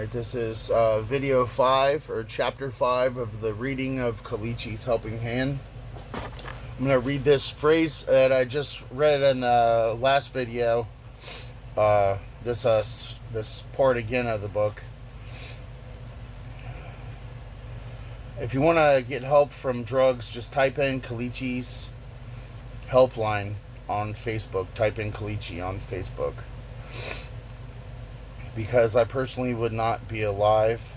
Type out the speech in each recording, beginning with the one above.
Alright, this is video 5, or chapter 5 of the reading of Colicchies Helping Hand. I'm going to read this phrase that I just read in the last video. This part again of the book. If you want to get help from drugs, just type in Colicchies Helpline on Facebook. Type in Colicchi on Facebook. Because I personally would not be alive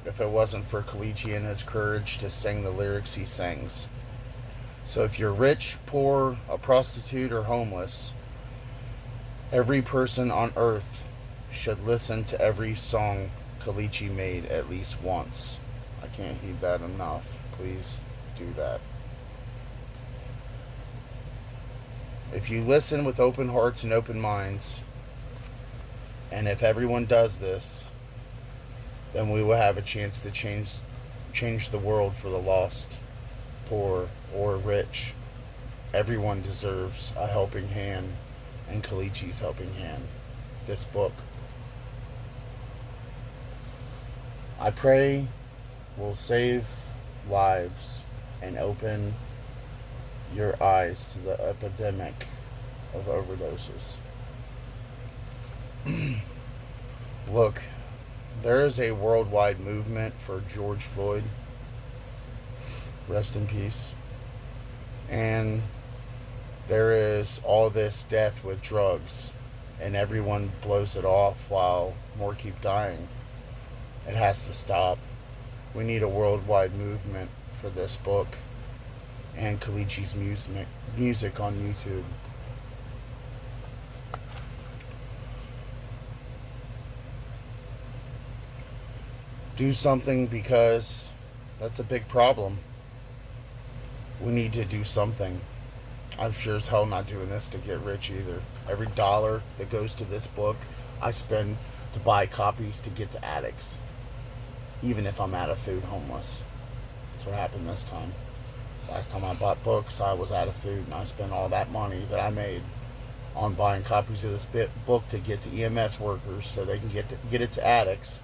if it wasn't for Colicchi and his courage to sing the lyrics he sings. So if you're rich, poor, a prostitute, or homeless, every person on earth should listen to every song Colicchi made at least once. I can't heed that enough. Please do that. If you listen with open hearts and open minds, and if everyone does this, then we will have a chance to change the world for the lost, poor, or rich. Everyone deserves a helping hand, and Colicchi's helping hand. This book, I pray, will save lives and open your eyes to the epidemic of overdoses. Look, there is a worldwide movement for George Floyd. Rest in peace. And there is all this death with drugs, and everyone blows it off while more keep dying. It has to stop. We need a worldwide movement for this book and Colicchi's music on YouTube. Do something, because that's a big problem. We need to do something. I'm sure as hell not doing this to get rich either. Every dollar that goes to this book, I spend to buy copies to get to addicts. Even if I'm out of food, homeless. That's what happened this time. Last time I bought books, I was out of food, and I spent all that money that I made on buying copies of this book to get to EMS workers so they can get it to addicts.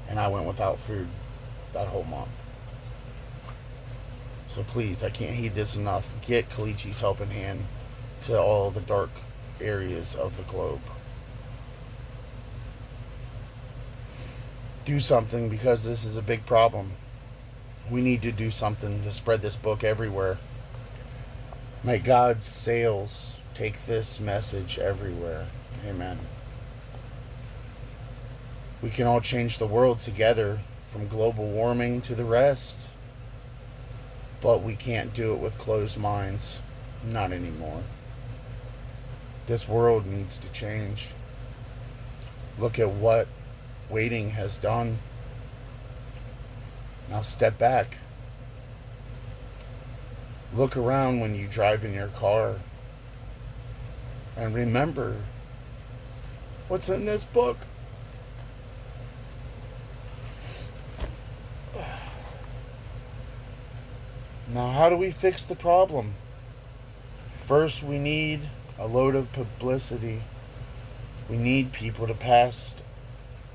And I went without food that whole month. So please, I can't heed this enough. Get Colicchi's helping hand to all the dark areas of the globe. Do something, because this is a big problem. We need to do something to spread this book everywhere. May God's sails take this message everywhere. Amen. We can all change the world together, from global warming to the rest. But we can't do it with closed minds. Not anymore. This world needs to change. Look at what waiting has done. Now step back. Look around when you drive in your car. And remember what's in this book. Now, how do we fix the problem? First, we need a load of publicity. We need people to pass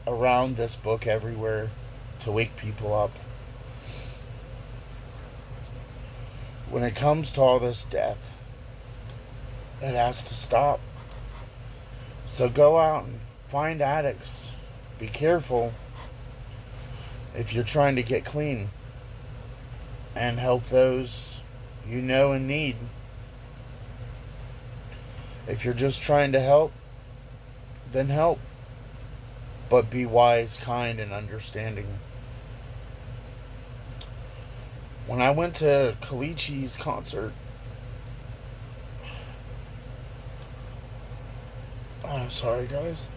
around this book everywhere to wake people up. When it comes to all this death, it has to stop. So go out and find addicts. Be careful if you're trying to get clean. And help those you know in need. If you're just trying to help, then help. But be wise, kind, and understanding. When I went to Colicchi's concert, oh, sorry guys.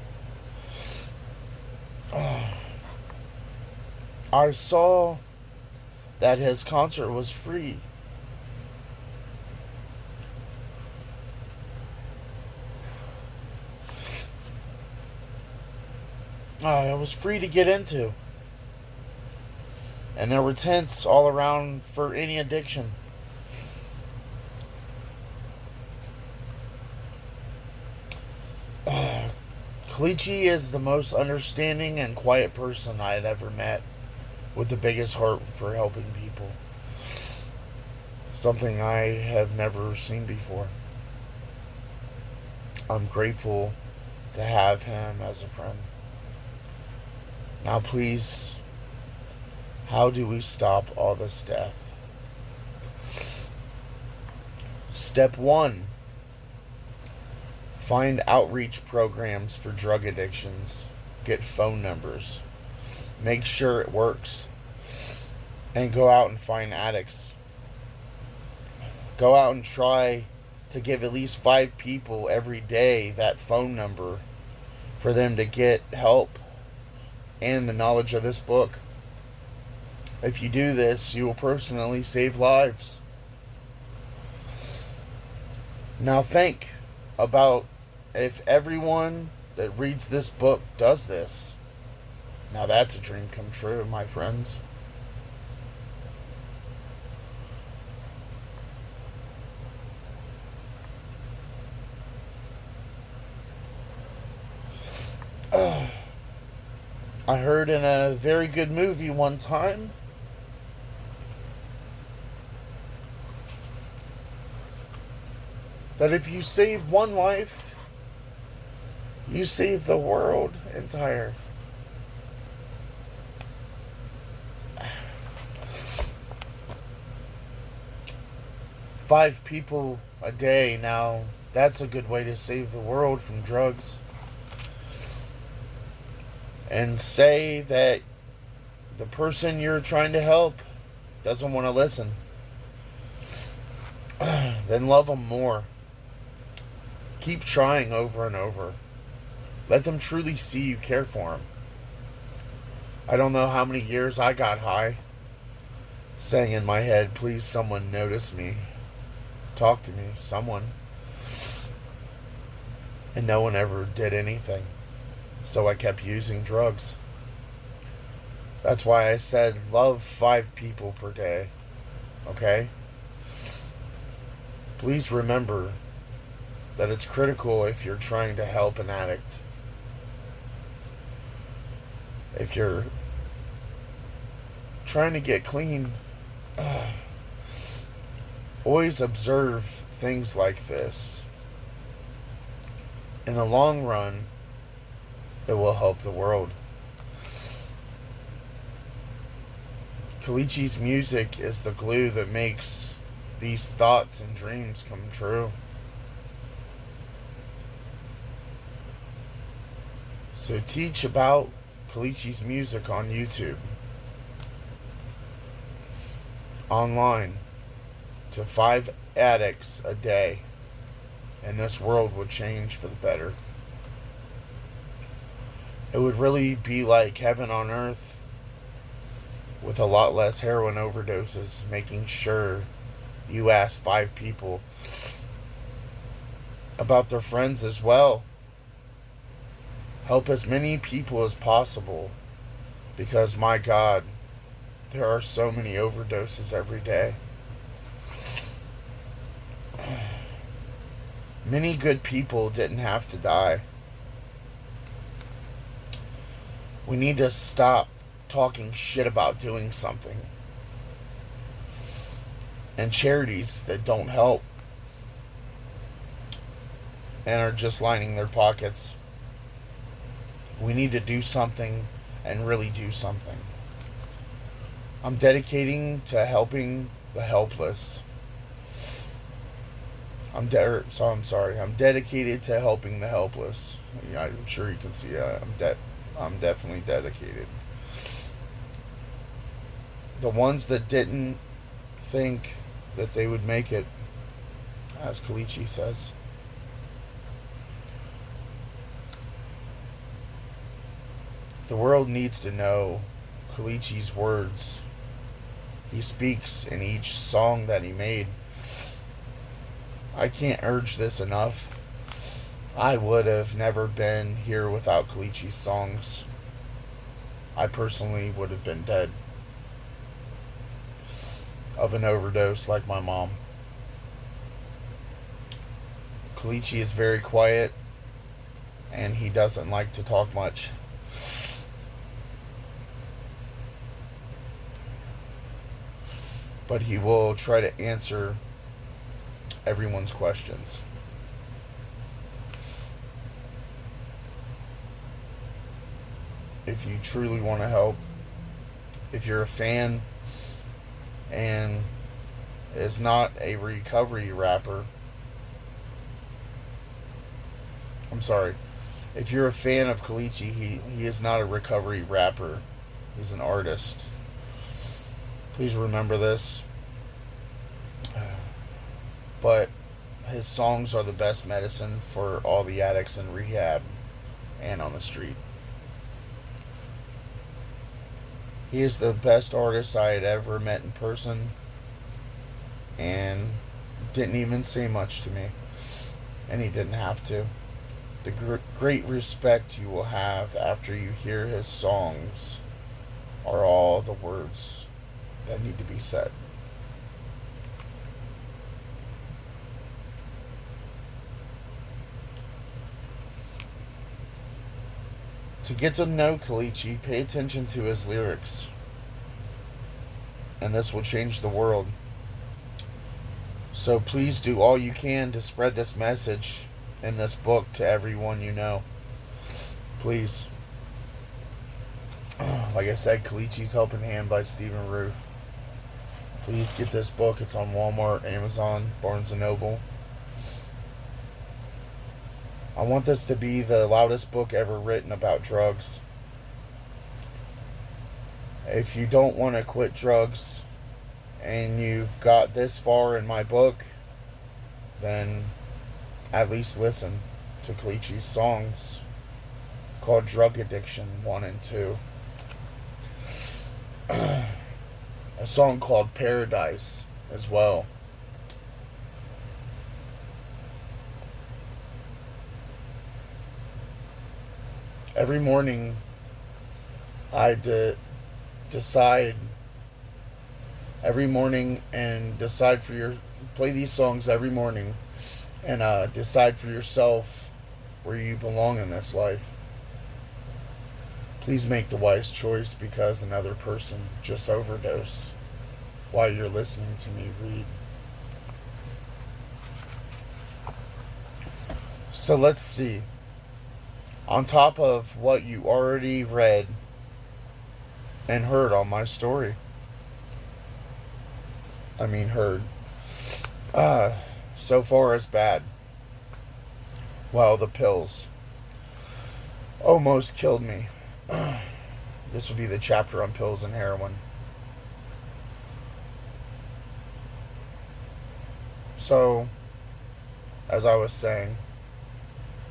I saw that his concert was free. It was free to get into. And there were tents all around for any addiction. Colicchi is the most understanding and quiet person I had ever met, with the biggest heart for helping people. Something I have never seen before. I'm grateful to have him as a friend. Now, please, how do we stop all this death? Step 1: find outreach programs for drug addictions. Get phone numbers. Make sure it works. And go out and find addicts. Go out and try to give at least 5 people every day that phone number for them to get help and the knowledge of this book. If you do this, you will personally save lives. Now think about if everyone that reads this book does this. Now that's a dream come true, my friends. I heard in a very good movie one time that if you save one life, you save the world entire. Five people a day now, that's a good way to save the world from drugs. And say that the person you're trying to help doesn't want to listen. Then love them more. Keep trying over and over. Let them truly see you care for them. I don't know how many years I got high, saying in my head, please someone notice me. Talk to me, someone. And no one ever did anything. So I kept using drugs. That's why I said love 5 people per day. Okay? Please remember that it's critical if you're trying to help an addict. If you're trying to get clean, always observe things like this. In the long run, it will help the world. Colicchi's music is the glue that makes these thoughts and dreams come true. So teach about Colicchi's music on YouTube, online, to 5 addicts a day, and this world would change for the better. It would really be like heaven on earth with a lot less heroin overdoses, making sure you ask 5 people about their friends as well. Help as many people as possible, because my God, there are so many overdoses every day. Many good people didn't have to die. We need to stop talking shit about doing something. And charities that don't help and are just lining their pockets. We need to do something and really do something. I'm dedicating to helping the helpless. I'm dedicated to helping the helpless. Yeah, I'm sure you can see I'm definitely dedicated. The ones that didn't think that they would make it, as Colicchi says. The world needs to know Colicchi's words. He speaks in each song that he made. I can't urge this enough. I would have never been here without Colicchi's songs. I personally would have been dead of an overdose like my mom. Colicchi is very quiet and he doesn't like to talk much. But he will try to answer everyone's questions. If you truly want to help, if you're a fan and is not a recovery rapper, I'm sorry, if you're a fan of Colicchi, he is not a recovery rapper. He's an artist. Please remember this. But his songs are the best medicine for all the addicts in rehab and on the street. He is the best artist I had ever met in person, and didn't even say much to me, and he didn't have to. The great respect you will have after you hear his songs are all the words that need to be said. To get to know Colicchi, pay attention to his lyrics, and this will change the world. So please do all you can to spread this message in this book to everyone you know. Please. Like I said, Colicchi's Helping Hand by Stephen Ruth. Please get this book. It's on Walmart, Amazon, Barnes & Noble. I want this to be the loudest book ever written about drugs. If you don't want to quit drugs and you've got this far in my book, then at least listen to Colicchi's songs called Drug Addiction 1 and 2. A song called Paradise as well. Every morning I decide every morning and decide for your play these songs every morning and decide for yourself where you belong in this life. Please make the wise choice, because another person just overdosed while you're listening to me read. So let's see. On top of what you already read and heard on my story. Heard. So far as bad. Well, the pills almost killed me. This will be the chapter on pills and heroin. So, as I was saying,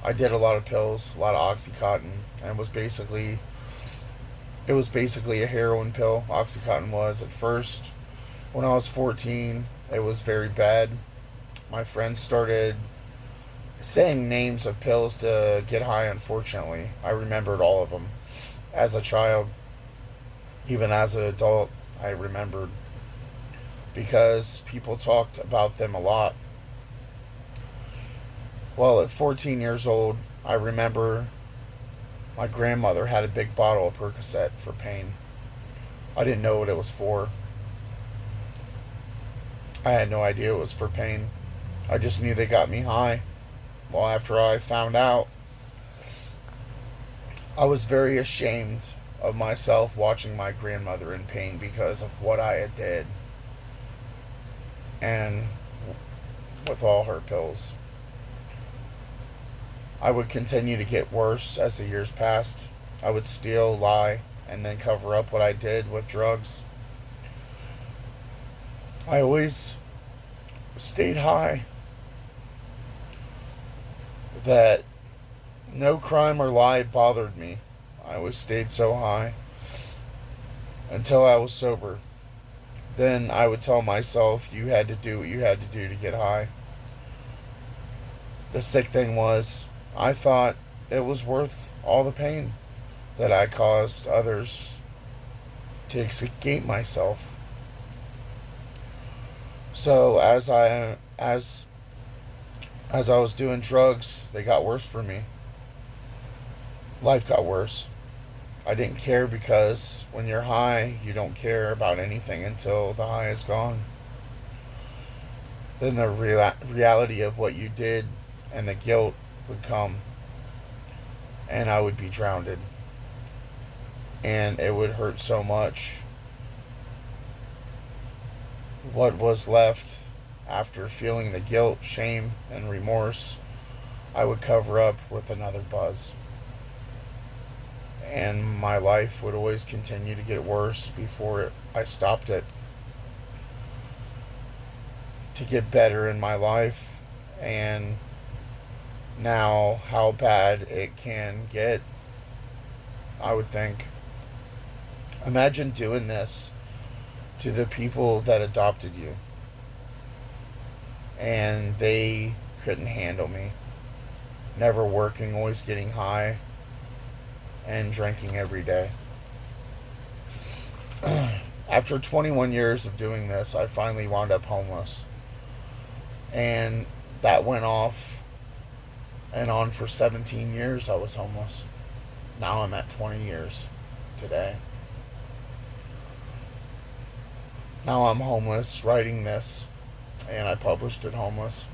I did a lot of pills, a lot of Oxycontin, and it was basically a heroin pill. Oxycontin was at first. When I was 14, it was very bad. My friends started saying names of pills to get high. Unfortunately, I remembered all of them. As a child, even as an adult, I remembered, because people talked about them a lot. Well, at 14 years old, I remember my grandmother had a big bottle of Percocet for pain. I didn't know what it was for. I had no idea it was for pain. I just knew they got me high. Well, after I found out, I was very ashamed of myself watching my grandmother in pain because of what I had did. And with all her pills. I would continue to get worse as the years passed. I would steal, lie, and then cover up what I did with drugs. I always stayed high. That no crime or lie bothered me. I always stayed so high until I was sober. Then I would tell myself, you had to do what you had to do to get high. The sick thing was, I thought it was worth all the pain that I caused others to escape myself. So as I was doing drugs, they got worse for me. life got worse. I didn't care because when you're high, you don't care about anything until the high is gone. Then the reality of what you did and the guilt would come, and I would be drowned. And it would hurt so much. What was left after feeling the guilt, shame, and remorse, I would cover up with another buzz. And my life would always continue to get worse before I stopped it. To get better in my life, and now how bad it can get, I would think. Imagine doing this to the people that adopted you, and they couldn't handle me. Never working, always getting high, and drinking every day. After 21 years of doing this, I finally wound up homeless. And that went off and on for 17 years. I was homeless. Now I'm at 20 years today. Now I'm homeless, writing this, and I published it homeless.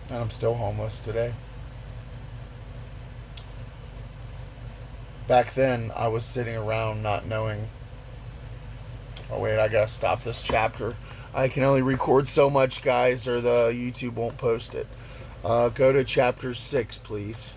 And I'm still homeless today. Back then, I was sitting around not knowing. Oh, wait, I gotta stop this chapter. I can only record so much, guys, or the YouTube won't post it. Go to chapter 6, please.